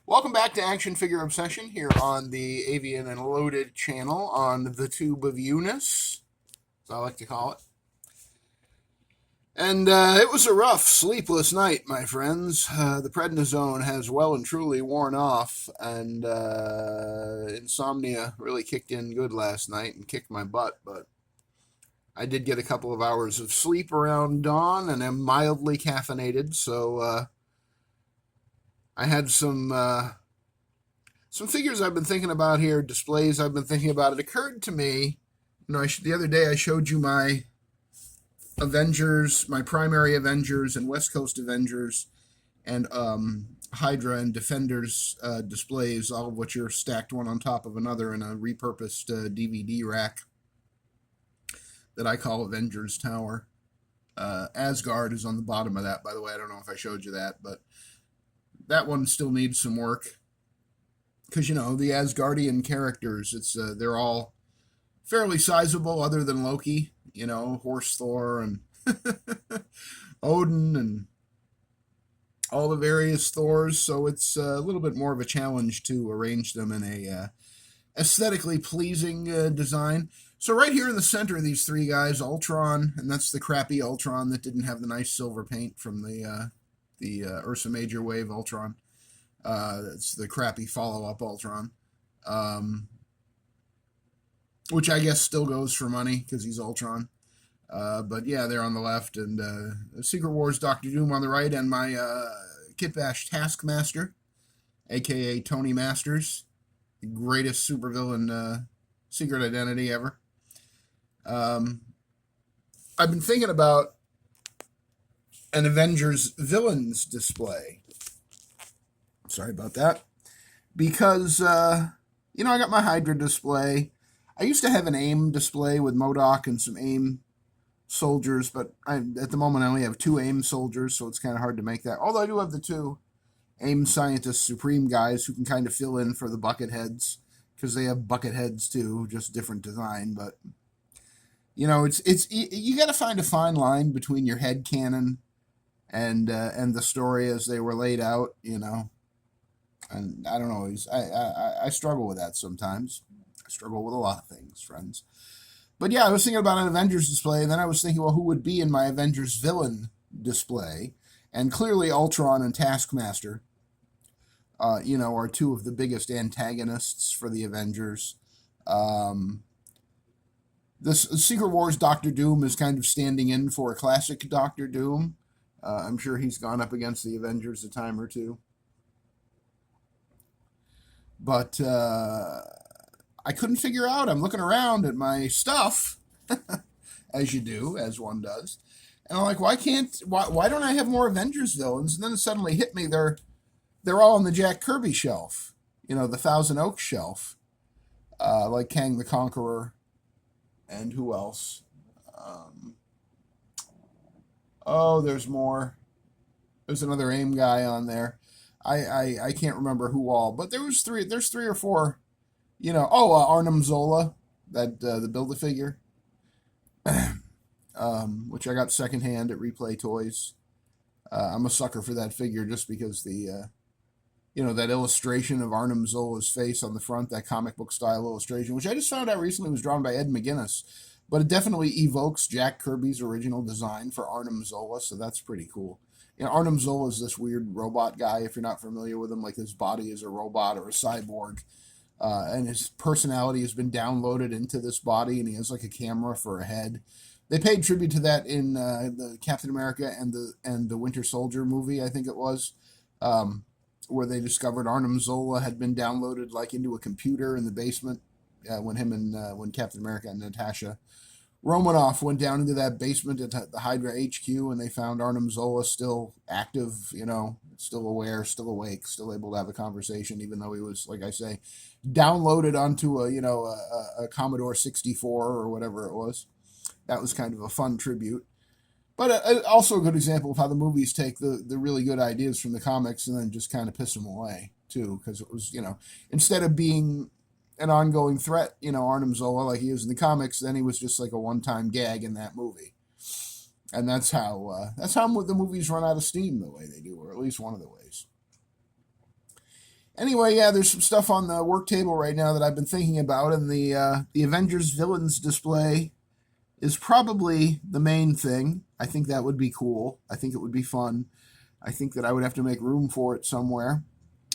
Welcome back to Action Figure Obsession here on the Avian and Loaded channel on the Tube of Eunice, as I like to call it. And it was a rough, sleepless night, my friends. The prednisone has well and truly worn off, and insomnia really kicked in good last night and kicked my butt, but I did get a couple of hours of sleep around dawn and am mildly caffeinated, so I had some figures I've been thinking about here, displays I've been thinking about. It occurred to me, the other day I showed you my Avengers, my primary Avengers and West Coast Avengers, and Hydra and Defenders displays, all of which are stacked one on top of another in a repurposed DVD rack that I call Avengers Tower. Asgard is on the bottom of that, by the way. I don't know if I showed you that, but that one still needs some work. Because, the Asgardian characters, they're all fairly sizable other than Loki, Horse Thor and Odin and all the various Thors. So it's a little bit more of a challenge to arrange them in a aesthetically pleasing design. So right here in the center of these three guys, Ultron, and that's the crappy Ultron that didn't have the nice silver paint from the Ursa Major wave Ultron. That's the crappy follow-up Ultron, which I guess still goes for money because he's Ultron. But yeah, they're on the left, and Secret Wars Doctor Doom on the right, and my Kit Bash Taskmaster, a.k.a. Tony Masters, the greatest supervillain secret identity ever. I've been thinking about an Avengers Villains display. Sorry about that. Because, I got my Hydra display. I used to have an AIM display with MODOK and some AIM soldiers, but at the moment I only have two AIM soldiers, so it's kind of hard to make that. Although I do have the two AIM Scientist Supreme guys who can kind of fill in for the bucket heads, because they have bucket heads too, just different design. But, it's you got to find a fine line between your head canon and the story as they were laid out, And I don't know, I struggle with that sometimes. I struggle with a lot of things, friends. But yeah, I was thinking about an Avengers display, and then I was thinking, well, who would be in my Avengers villain display? And clearly Ultron and Taskmaster, are two of the biggest antagonists for the Avengers. This Secret Wars Doctor Doom is kind of standing in for a classic Doctor Doom. I'm sure he's gone up against the Avengers a time or two. But I couldn't figure out. I'm looking around at my stuff, as you do, as one does. And I'm like, why don't I have more Avengers villains? And then it suddenly hit me, they're all on the Jack Kirby shelf, the Thousand Oaks shelf, like Kang the Conqueror, and who else? There's more. There's another AIM guy on there. I can't remember who all, but there's three or four, Arnim Zola, that the Build-A-Figure, which I got secondhand at Replay Toys. I'm a sucker for that figure just because the, that illustration of Arnim Zola's face on the front, that comic book style illustration, which I just found out recently was drawn by Ed McGuinness, but it definitely evokes Jack Kirby's original design for Arnim Zola, so that's pretty cool. Arnim Zola is this weird robot guy, if you're not familiar with him, like his body is a robot or a cyborg, and his personality has been downloaded into this body, and he has like a camera for a head. They paid tribute to that in the Captain America and the Winter Soldier movie, I think it was, where they discovered Arnim Zola had been downloaded like into a computer in the basement when Captain America and Natasha Romanoff went down into that basement at the Hydra HQ, and they found Arnim Zola still active, still aware, still awake, still able to have a conversation, even though he was, like I say, downloaded onto a Commodore 64 or whatever it was. That was kind of a fun tribute. But also a good example of how the movies take the really good ideas from the comics and then just kind of piss them away, too, because it was, instead of being an ongoing threat, Arnim Zola, like he is in the comics, then he was just like a one-time gag in that movie. And that's how the movies run out of steam the way they do, or at least one of the ways. Anyway, yeah, there's some stuff on the work table right now that I've been thinking about, and the Avengers villains display is probably the main thing. I think that would be cool. I think it would be fun. I think that I would have to make room for it somewhere,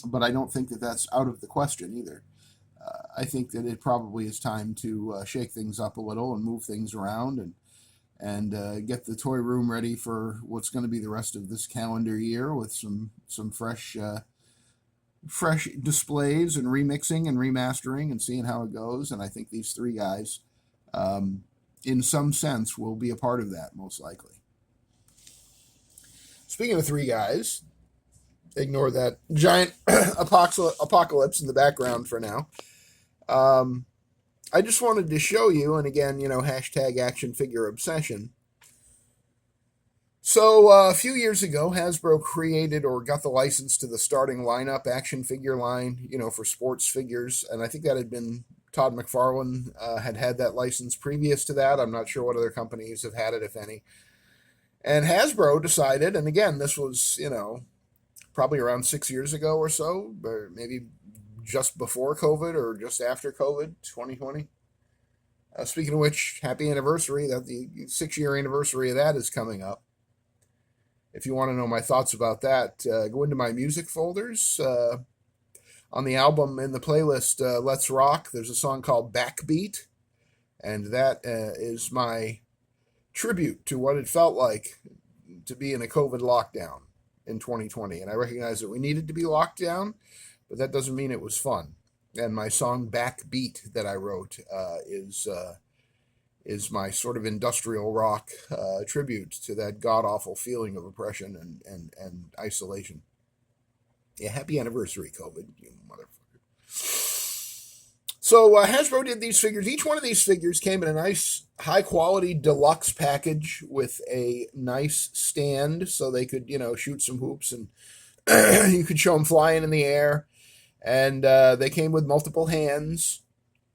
but I don't think that that's out of the question either. I think that it probably is time to shake things up a little and move things around and get the toy room ready for what's going to be the rest of this calendar year with some fresh displays and remixing and remastering and seeing how it goes. And I think these three guys, in some sense, will be a part of that most likely. Speaking of three guys, ignore that giant apocalypse in the background for now. I just wanted to show you, and again, hashtag action figure obsession. So a few years ago, Hasbro created or got the license to the starting lineup action figure line, for sports figures. And I think that had been Todd McFarlane had that license previous to that. I'm not sure what other companies have had it, if any. And Hasbro decided, and again, this was, probably around 6 years ago or so, or maybe just before COVID or just after COVID, 2020. Speaking of which, happy anniversary. That the 6-year anniversary of that is coming up. If you want to know my thoughts about that, go into my music folders. On the album in the playlist, Let's Rock, there's a song called Backbeat, and that is my tribute to what it felt like to be in a COVID lockdown in 2020. And I recognize that we needed to be locked down, but that doesn't mean it was fun. And my song Backbeat that I wrote is my sort of industrial rock tribute to that god-awful feeling of oppression and isolation. Yeah, happy anniversary, COVID, you motherfucker. So Hasbro did these figures. Each one of these figures came in a nice, high-quality deluxe package with a nice stand so they could, shoot some hoops and you could show them flying in the air. And they came with multiple hands,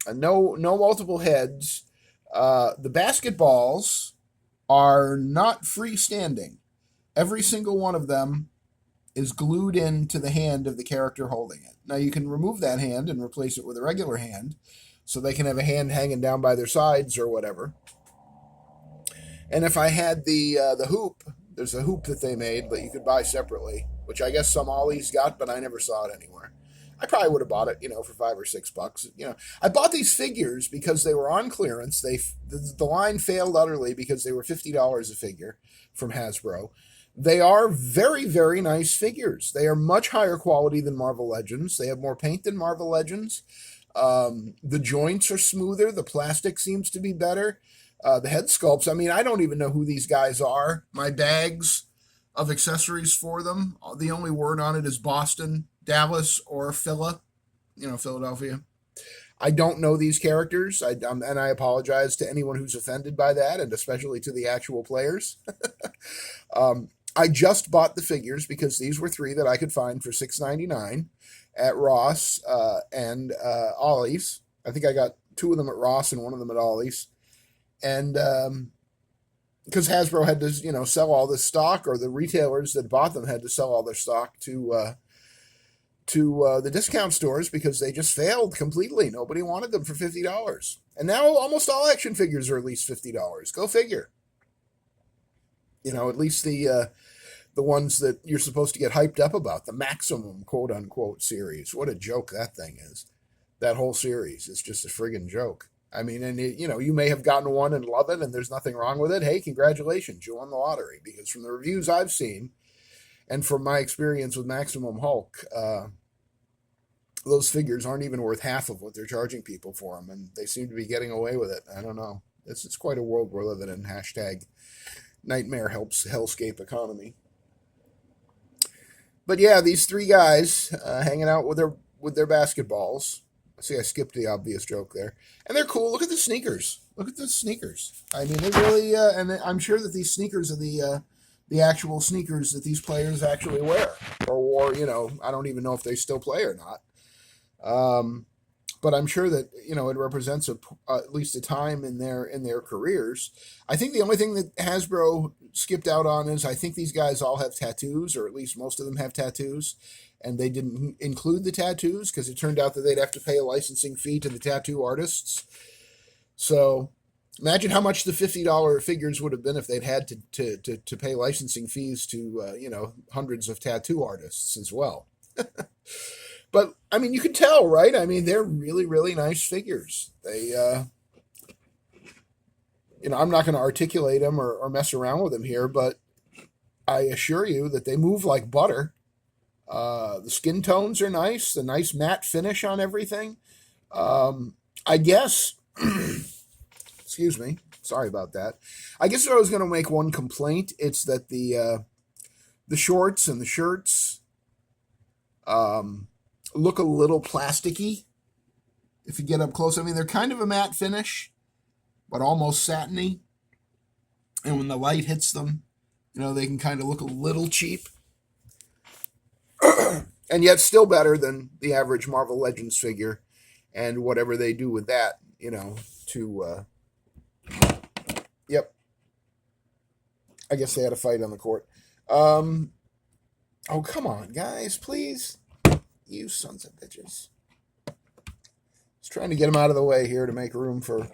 no multiple heads. The basketballs are not freestanding. Every single one of them is glued into the hand of the character holding it. Now you can remove that hand and replace it with a regular hand, so they can have a hand hanging down by their sides or whatever. And if I had the hoop, there's a hoop that they made that you could buy separately, which I guess some Ollie's got, but I never saw it anywhere. I probably would have bought it, for $5 or $6. I bought these figures because they were on clearance. The line failed utterly because they were $50 a figure from Hasbro. They are very, very nice figures. They are much higher quality than Marvel Legends. They have more paint than Marvel Legends. The joints are smoother. The plastic seems to be better. The head sculpts, I don't even know who these guys are. My bags of accessories for them, the only word on it is Boston, Dallas, or Philadelphia. I don't know these characters, and I apologize to anyone who's offended by that, and especially to the actual players. I just bought the figures because these were three that I could find for $6.99 at Ross and Ollie's. I think I got two of them at Ross and one of them at Ollie's. And because Hasbro had to, sell all this stock, or the retailers that bought them had to sell all their stock to the discount stores because they just failed completely. Nobody wanted them for $50. And now almost all action figures are at least $50. Go figure. At least the ones that you're supposed to get hyped up about, the Maximum quote unquote series. What a joke that thing is. That whole series is just a friggin' joke. You may have gotten one and love it and there's nothing wrong with it. Hey, congratulations, you won the lottery. Because from the reviews I've seen and from my experience with Maximum Hulk, those figures aren't even worth half of what they're charging people for them, and they seem to be getting away with it. I don't know. It's quite a world we're living in. Hashtag nightmare hellscape economy. But yeah, these three guys hanging out with their basketballs. See, I skipped the obvious joke there. And they're cool. Look at the sneakers. Look at the sneakers. They really, and I'm sure that these sneakers are the actual sneakers that these players actually wear or wore. I don't even know if they still play or not. But I'm sure that, it represents at least a time in their careers. I think the only thing that Hasbro skipped out on is I think these guys all have tattoos, or at least most of them have tattoos. and they didn't include the tattoos because it turned out that they'd have to pay a licensing fee to the tattoo artists. So imagine how much the $50 figures would have been if they'd had to pay licensing fees to hundreds of tattoo artists as well. But I mean, you can tell, right? I mean, they're really, really nice figures. They, I'm not going to articulate them or mess around with them here, but I assure you that they move like butter. The skin tones are nice, the nice matte finish on everything. I guess, excuse me, sorry about that. I guess if I was going to make one complaint, it's that the shorts and the shirts look a little plasticky if you get up close. I mean, they're kind of a matte finish, but almost satiny. And when the light hits them, they can kind of look a little cheap. And yet still better than the average Marvel Legends figure and whatever they do with that, yep. I guess they had a fight on the court. Oh, come on, guys, please. You sons of bitches. Just trying to get him out of the way here to make room for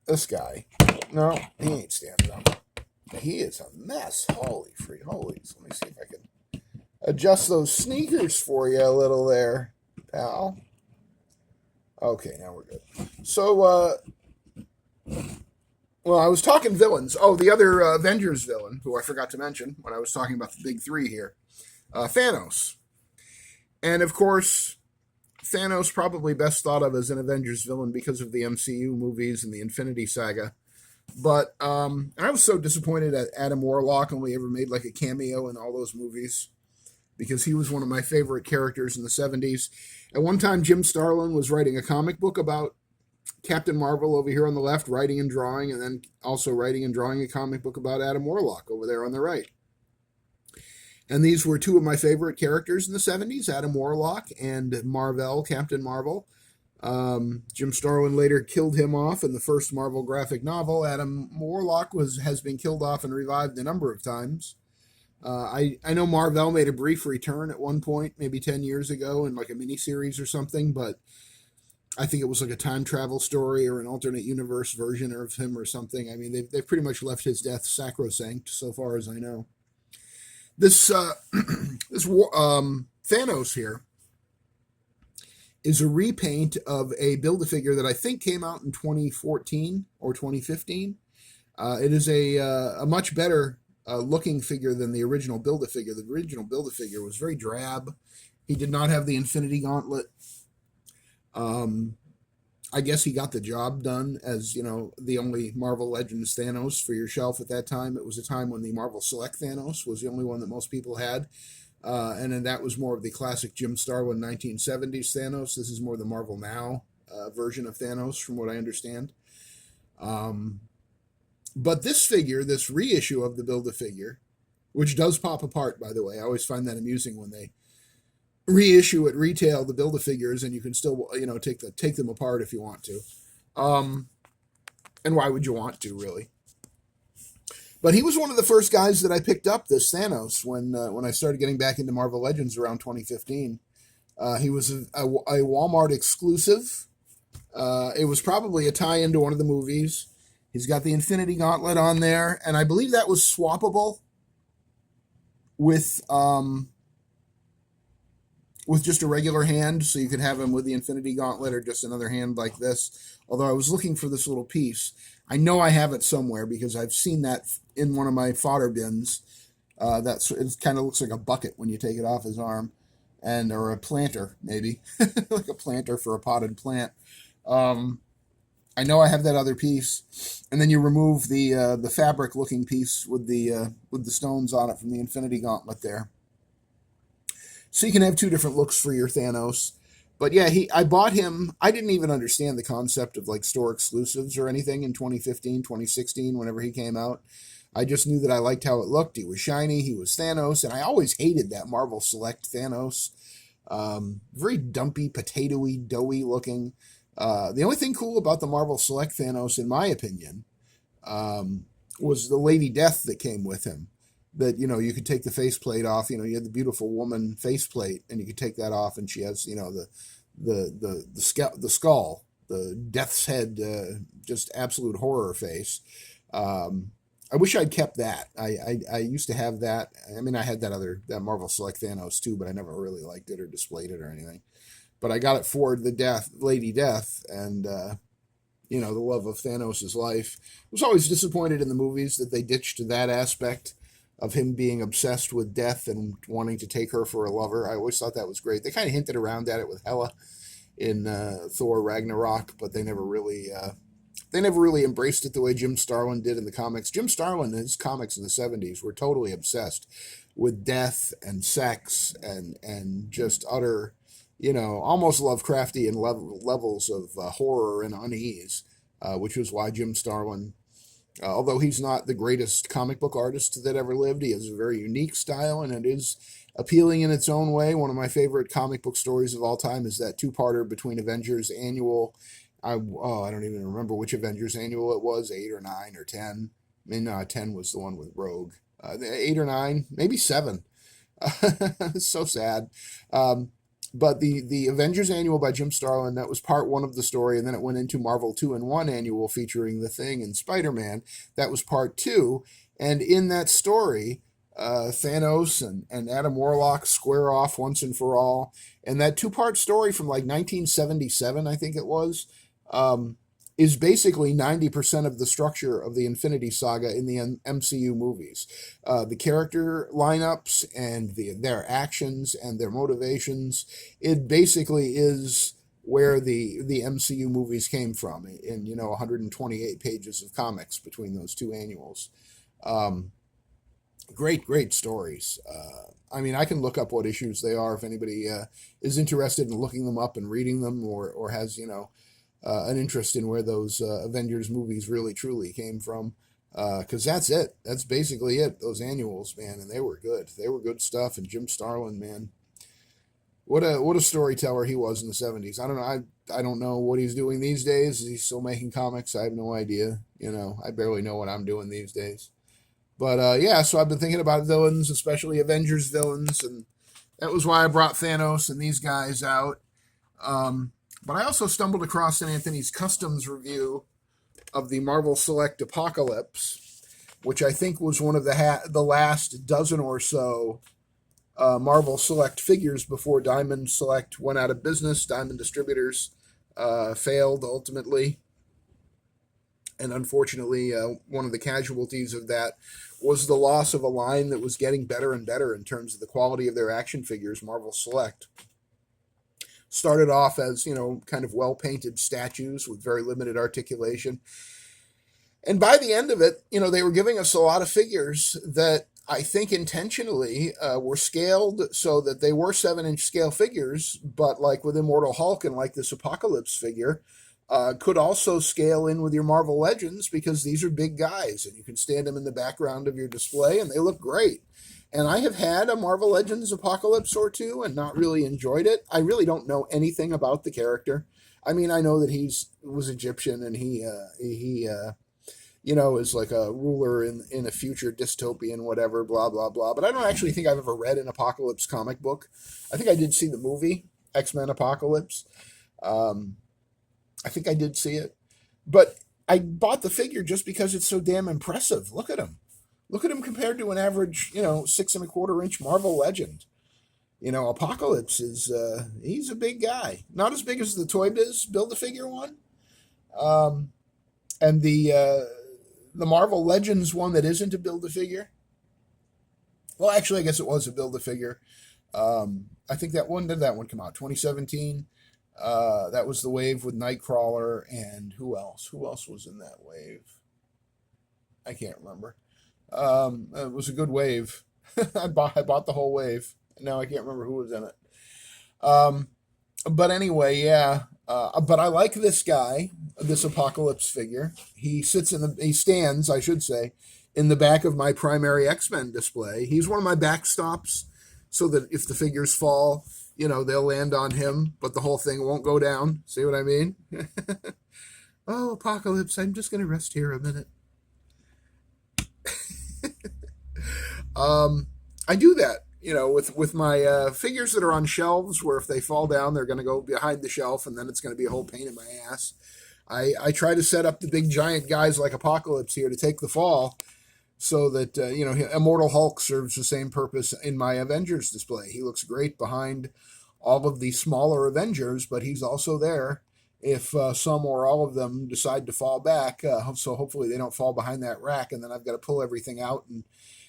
this guy. No, he ain't standing up. He is a mess. Holy. Let me see if I can adjust those sneakers for you a little there, pal. Okay, now we're good. So, I was talking villains. Oh, the other Avengers villain, who I forgot to mention when I was talking about the big three here, Thanos. And, of course, Thanos probably best thought of as an Avengers villain because of the MCU movies and the Infinity Saga. But I was so disappointed that Adam Warlock only ever made like a cameo in all those movies because he was one of my favorite characters in the 70s. At one time, Jim Starlin was writing a comic book about Captain Marvel over here on the left, writing and drawing, and then also writing and drawing a comic book about Adam Warlock over there on the right. And these were two of my favorite characters in the 70s, Adam Warlock and Marvel, Captain Marvel. Jim Starlin later killed him off in the first Marvel graphic novel. Adam Warlock has been killed off and revived a number of times. I know Marvel made a brief return at one point, maybe 10 years ago, in like a miniseries or something, but I think it was like a time travel story or an alternate universe version of him or something. I mean, they've pretty much left his death sacrosanct, so far as I know. This Thanos here is a repaint of a Build-A-Figure that I think came out in 2014 or 2015. It is a much better looking figure than the original Build-A-Figure. The original Build-A-Figure was very drab. He did not have the Infinity Gauntlet. I guess he got the job done as, the only Marvel Legends Thanos for your shelf at that time. It was a time when the Marvel Select Thanos was the only one that most people had. And then that was more of the classic Jim Starlin 1970s Thanos. This is more the Marvel Now version of Thanos, from what I understand. But this figure, this reissue of the Build-A-Figure, which does pop apart, by the way. I always find that amusing when they reissue at retail the Build-A-Figures, and you can still, take them apart if you want to. And why would you want to, really? But he was one of the first guys that I picked up, this Thanos, when I started getting back into Marvel Legends around 2015. He was a Walmart exclusive. It was probably a tie-in to one of the movies. He's got the Infinity Gauntlet on there, and I believe that was swappable with just a regular hand, so you could have him with the Infinity Gauntlet or just another hand like this. Although I was looking for this little piece. I know I have it somewhere because I've seen that in one of my fodder bins. It kind of looks like a bucket when you take it off his arm, or a planter maybe, like a planter for a potted plant. I know I have that other piece, and then you remove the fabric looking piece with the stones on it from the Infinity Gauntlet there. So you can have two different looks for your Thanos. But yeah, I bought him. I didn't even understand the concept of like store exclusives or anything in 2015, 2016, whenever he came out. I just knew that I liked how it looked. He was shiny. He was Thanos. And I always hated that Marvel Select Thanos. Very dumpy, potatoey, doughy looking. The only thing cool about the Marvel Select Thanos, in my opinion, was the Lady Death that came with him. that, you could take the faceplate off. You had the beautiful woman faceplate, and you could take that off, and she has, the skull, the death's head, just absolute horror face. I wish I'd kept that. I used to have that. I mean, I had that Marvel Select Thanos too, but I never really liked it or displayed it or anything. But I got it for the Lady Death, and the love of Thanos' life. I was always disappointed in the movies that they ditched that aspect of him being obsessed with death and wanting to take her for a lover. I always thought that was great. They kind of hinted around at it with Hela in Thor Ragnarok, but they never really embraced it the way Jim Starlin did in the comics. Jim Starlin, in his comics in the 70s, were totally obsessed with death and sex and just utter, almost Lovecraftian levels of horror and unease, which was why Jim Starlin, although he's not the greatest comic book artist that ever lived, he has a very unique style, and it is appealing in its own way. One of my favorite comic book stories of all time is that two-parter between Avengers Annual. I don't even remember which Avengers Annual it was, 8 or 9 or 10. I mean, 10 was the one with Rogue. 8 or 9, maybe 7. It's so sad. But the Avengers Annual by Jim Starlin, that was part 1 of the story, and then it went into Marvel 2-in-1 Annual featuring The Thing and Spider-Man. That was part 2, and in that story, Thanos and Adam Warlock square off once and for all. And that 2-part story from like 1977, I think it was, is basically 90% of the structure of the Infinity Saga in the MCU movies. The character lineups and their actions and their motivations, it basically is where the MCU movies came from in 128 pages of comics between those 2 annuals. Great stories. I mean, I can look up what issues they are if anybody is interested in looking them up and reading them, or has an interest in where those Avengers movies really truly came from. Because that's it. That's basically it. Those annuals, man, and they were good. They were good stuff. And Jim Starlin, man, what a storyteller he was in the 70s. I don't know. I don't know what he's doing these days. Is he still making comics? I have no idea. I barely know what I'm doing these days. But yeah, so I've been thinking about villains, especially Avengers villains, and that was why I brought Thanos and these guys out. But I also stumbled across Anthony's Customs review of the Marvel Select Apocalypse, which I think was one of the last dozen or so Marvel Select figures before Diamond Select went out of business. Diamond Distributors failed ultimately. And unfortunately, one of the casualties of that was the loss of a line that was getting better and better in terms of the quality of their action figures. Marvel Select started off as, kind of well-painted statues with very limited articulation. And by the end of it, they were giving us a lot of figures that I think intentionally were scaled so that they were 7-inch scale figures, but like with Immortal Hulk and like this Apocalypse figure, could also scale in with your Marvel Legends, because these are big guys and you can stand them in the background of your display and they look great. And I have had a Marvel Legends Apocalypse or two and not really enjoyed it. I really don't know anything about the character. I mean, I know that was Egyptian and he is like a ruler in a future dystopian whatever, blah, blah, blah. But I don't actually think I've ever read an Apocalypse comic book. I think I did see the movie, X-Men Apocalypse. I think I did see it. But I bought the figure just because it's so damn impressive. Look at him. Look at him compared to an average, 6.25-inch Marvel Legend. Apocalypse is, he's a big guy. Not as big as the Toy Biz Build-A-Figure one. And the Marvel Legends one that isn't a Build-A-Figure. Well, actually, I guess it was a Build-A-Figure. I think did that one come out? 2017? That was the wave with Nightcrawler and who else? Who else was in that wave? I can't remember. It was a good wave. I bought the whole wave. Now I can't remember who was in it. But anyway, yeah. But I like this guy, this Apocalypse figure. He stands, I should say, in the back of my primary X-Men display. He's one of my backstops, so that if the figures fall, they'll land on him, but the whole thing won't go down. See what I mean? Oh, Apocalypse, I'm just going to rest here a minute. I do that, with my figures that are on shelves, where if they fall down, they're going to go behind the shelf, and then it's going to be a whole pain in my ass. I try to set up the big giant guys like Apocalypse here to take the fall, so that Immortal Hulk serves the same purpose in my Avengers display. He looks great behind all of the smaller Avengers, but he's also there if some or all of them decide to fall back. So hopefully they don't fall behind that rack, and then I've got to pull everything out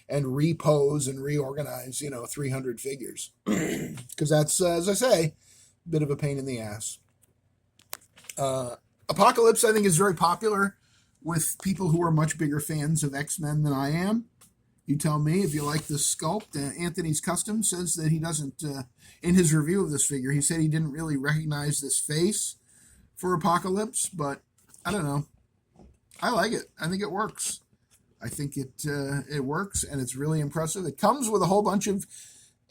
and repose and reorganize, 300 figures. Because that's, as I say, a bit of a pain in the ass. Apocalypse, I think, is very popular with people who are much bigger fans of X-Men than I am. You tell me if you like this sculpt. Anthony's Custom says that he doesn't, in his review of this figure, he said he didn't really recognize this face for Apocalypse, but I don't know. I like it. I think it works. I think it works, and it's really impressive. It comes with a whole bunch of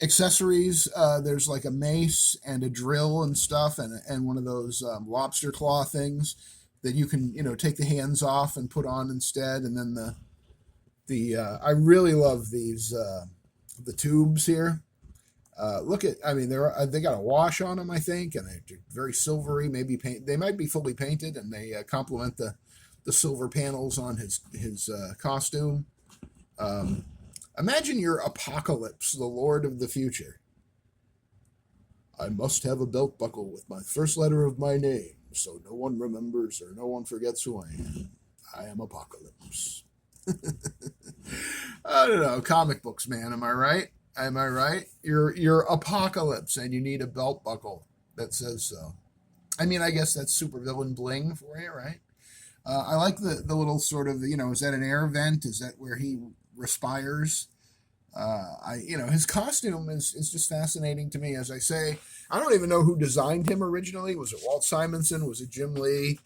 accessories. There's like a mace and a drill and stuff, and one of those lobster claw things that you can take the hands off and put on instead. And then I really love these the tubes here. They got a wash on them, I think, and they're very silvery. Maybe they might be fully painted, and they complement the silver panels on his costume. Imagine you're Apocalypse, the Lord of the Future. I must have a belt buckle with my first letter of my name, so no one remembers or no one forgets who I am. I am Apocalypse. I don't know, comic books, man. Am I right? Am I right? You're Apocalypse, and you need a belt buckle that says so. I mean, I guess that's supervillain bling for you, right? I like the little sort of, is that an air vent? Is that where he respires? His costume is just fascinating to me. As I say, I don't even know who designed him originally. Was it Walt Simonson? Was it Jim Lee?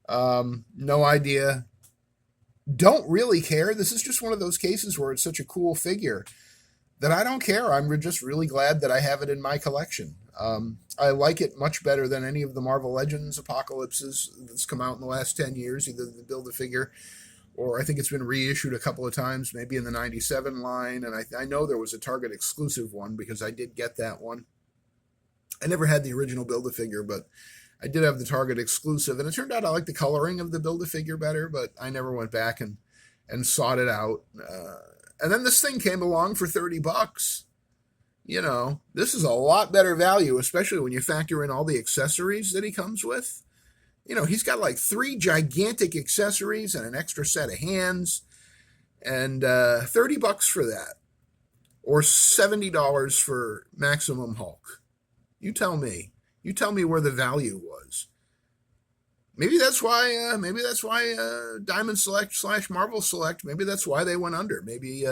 No idea. Don't really care. This is just one of those cases where it's such a cool figure that I don't care. I'm just really glad that I have it in my collection. I like it much better than any of the Marvel Legends Apocalypses that's come out in the last 10 years, either the Build-A-Figure, or I think it's been reissued a couple of times, maybe in the 97 line, and I know there was a Target exclusive one because I did get that one. I never had the original Build-A-Figure, but I did have the Target exclusive, and it turned out I liked the coloring of the Build-A-Figure better, but I never went back and sought it out. And then this thing came along for $30. This is a lot better value, especially when you factor in all the accessories that he comes with. He's got like 3 gigantic accessories and an extra set of hands, and $30 for that, or $70 for Maximum Hulk. You tell me. You tell me where the value was. Maybe that's why. Diamond Select / Marvel Select. Maybe that's why they went under. Maybe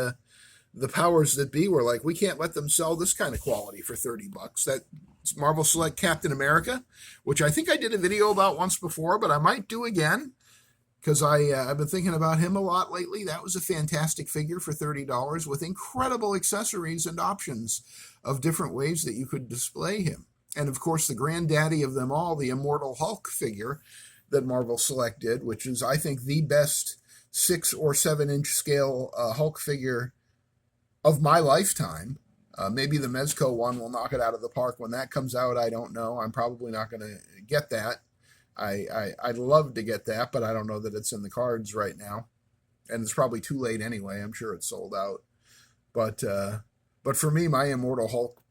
the powers that be were like, we can't let them sell this kind of quality for $30. That's Marvel Select Captain America, which I think I did a video about once before, but I might do again because I've been thinking about him a lot lately. That was a fantastic figure for $30 with incredible accessories and options of different ways that you could display him. And of course, the granddaddy of them all, the Immortal Hulk figure that Marvel Select did, which is, I think, the best 6 or 7 inch scale Hulk figure of my lifetime. Maybe the Mezco one will knock it out of the park when that comes out. I don't know. I'm probably not going to get that. I'd love to get that, but I don't know that it's in the cards right now. And it's probably too late anyway. I'm sure it's sold out. But for me, my Immortal Hulk,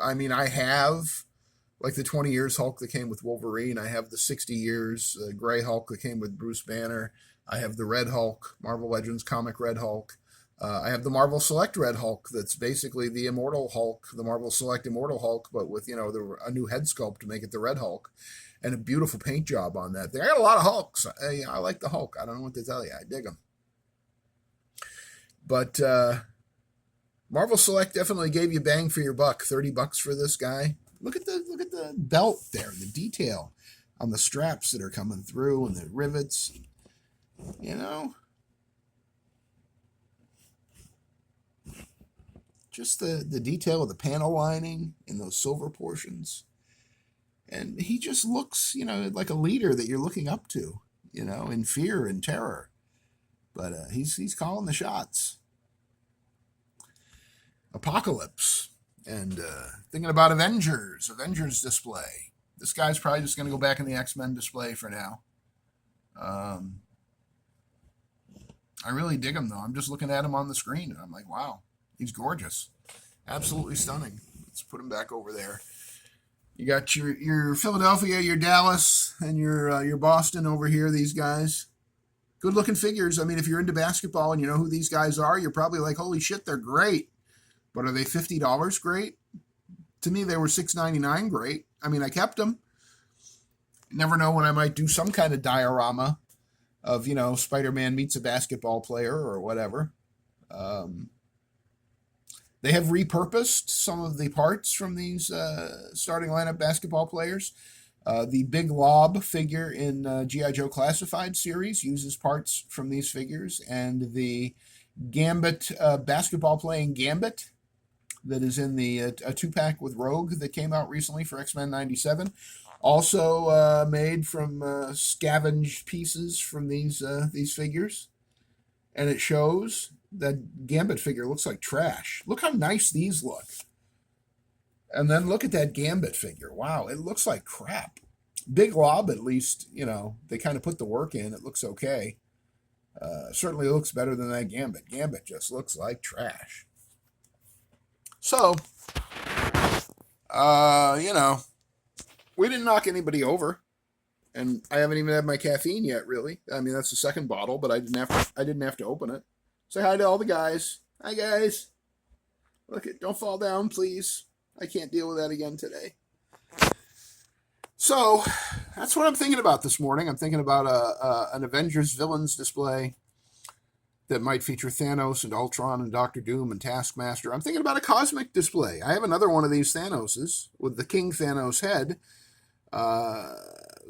I mean, I have like the 20 years Hulk that came with Wolverine. I have the 60 years Gray Hulk that came with Bruce Banner. I have the Red Hulk, Marvel Legends comic Red Hulk. I have the Marvel Select Red Hulk that's basically the Immortal Hulk, the Marvel Select Immortal Hulk, but with, a new head sculpt to make it the Red Hulk, and a beautiful paint job on that. They got a lot of Hulks. I like the Hulk. I don't know what to tell you. I dig them. But Marvel Select definitely gave you bang for your buck. $30 for this guy. Look at the belt there, the detail on the straps that are coming through and the rivets. Just the detail of the panel lining in those silver portions. And he just looks, like a leader that you're looking up to, in fear and terror. But he's calling the shots. Apocalypse. And thinking about Avengers display. This guy's probably just going to go back in the X-Men display for now. I really dig him, though. I'm just looking at him on the screen, and I'm like, wow, he's gorgeous. Absolutely stunning. Let's put him back over there. You got your Philadelphia, your Dallas, and your Boston over here, these guys. Good-looking figures. I mean, if you're into basketball and you know who these guys are, you're probably like, holy shit, they're great. But are they $50 great? To me, they were $6.99 great. I mean, I kept them. Never know when I might do some kind of diorama of, Spider-Man meets a basketball player or whatever. They have repurposed some of the parts from these starting lineup basketball players. The Big Lob figure in G.I. Joe Classified series uses parts from these figures, and the Gambit basketball playing Gambit that is in the a 2-pack with Rogue that came out recently for X-Men 97, also made from scavenged pieces from these figures, and it shows that Gambit figure looks like trash. Look how nice these look. And then look at that Gambit figure. Wow, it looks like crap. Big Lob, at least, they kind of put the work in. It looks okay. Certainly looks better than that Gambit. Gambit just looks like trash. So, we didn't knock anybody over. And I haven't even had my caffeine yet, really. I mean, that's the second bottle, but I didn't have to open it. Say hi to all the guys. Hi, guys. Look, don't fall down, please. I can't deal with that again today. So, that's what I'm thinking about this morning. I'm thinking about an Avengers Villains display that might feature Thanos and Ultron and Doctor Doom and Taskmaster. I'm thinking about a cosmic display. I have another one of these Thanoses with the King Thanos head.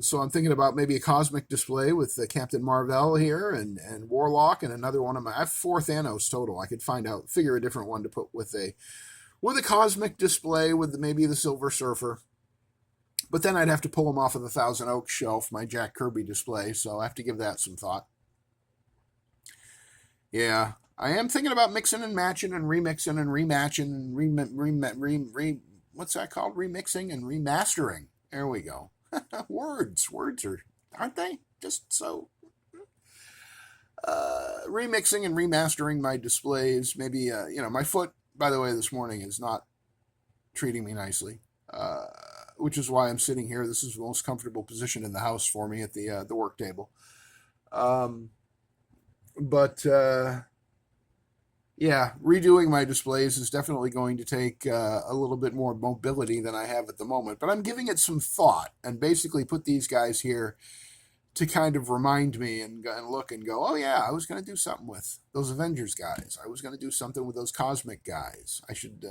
So I'm thinking about maybe a cosmic display with Captain Marvel here and Warlock and another one of my. I have 4 Thanos total. I could figure a different one to put with a cosmic display with maybe the Silver Surfer. But then I'd have to pull them off of the Thousand Oaks shelf, my Jack Kirby display. So I have to give that some thought. Yeah, I am thinking about mixing and matching and remixing and rematching and what's that called? Remixing and remastering. There we go. Words are, aren't they? Just so. Remixing and remastering my displays. Maybe, my foot, by the way, this morning is not treating me nicely, which is why I'm sitting here. This is the most comfortable position in the house for me at the work table. Yeah, redoing my displays is definitely going to take a little bit more mobility than I have at the moment. But I'm giving it some thought and basically put these guys here to kind of remind me and look and go, oh yeah, I was going to do something with those Avengers guys. I was going to do something with those Cosmic guys. I should...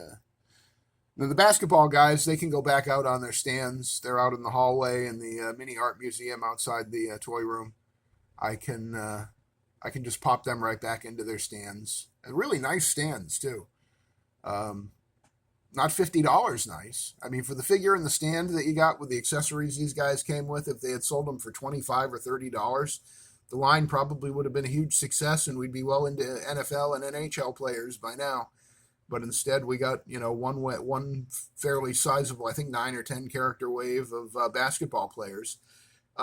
Now, the basketball guys, they can go back out on their stands. They're out in the hallway in the mini art museum outside the toy room. I can just pop them right back into their stands. And really nice stands, too. Not $50 nice. I mean, for the figure and the stand that you got with the accessories these guys came with, if they had sold them for $25 or $30, the line probably would have been a huge success and we'd be well into NFL and NHL players by now. But instead, we got, one fairly sizable, I think 9 or 10 character wave of basketball players.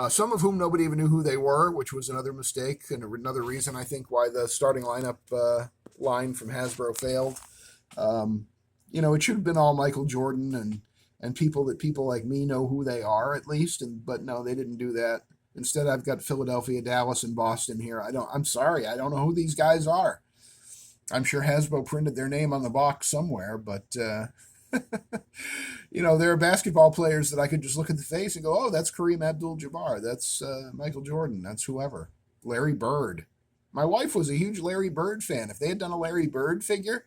Some of whom nobody even knew who they were, which was another mistake and another reason, I think, why the starting lineup line from Hasbro failed. It should have been all Michael Jordan and people like me know who they are, at least. But no, they didn't do that. Instead, I've got Philadelphia, Dallas, and Boston here. I'm sorry, I don't know who these guys are. I'm sure Hasbro printed their name on the box somewhere, but... there are basketball players that I could just look at the face and go, oh, that's Kareem Abdul-Jabbar. That's Michael Jordan. That's whoever. Larry Bird. My wife was a huge Larry Bird fan. If they had done a Larry Bird figure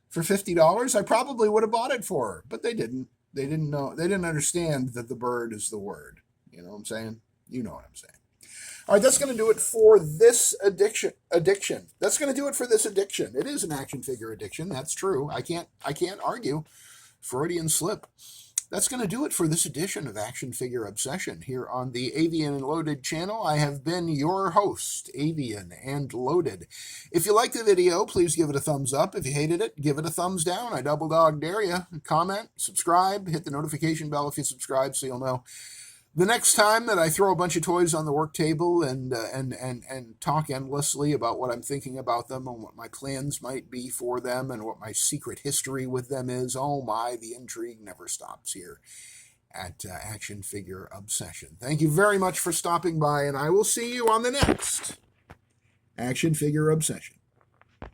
for $50, I probably would have bought it for her. But they didn't. They didn't know. They didn't understand that the bird is the word. You know what I'm saying? You know what I'm saying. All right, that's going to do it for this addiction. That's going to do it for this addiction. It is an action figure addiction. That's true. I can't argue. Freudian slip. that's going to do it for this edition of Action Figure Obsession here on the Avian and Loaded channel. I have been your host, Avian and Loaded. If you liked the video, please give it a thumbs up. If you hated it, give it a thumbs down. I double dog dare you. Comment, subscribe, hit the notification bell if you subscribe so you'll know the next time that I throw a bunch of toys on the work table and talk endlessly about what I'm thinking about them and what my plans might be for them and what my secret history with them is. Oh my, the intrigue never stops here at Action Figure Obsession. Thank you very much for stopping by, and I will see you on the next Action Figure Obsession.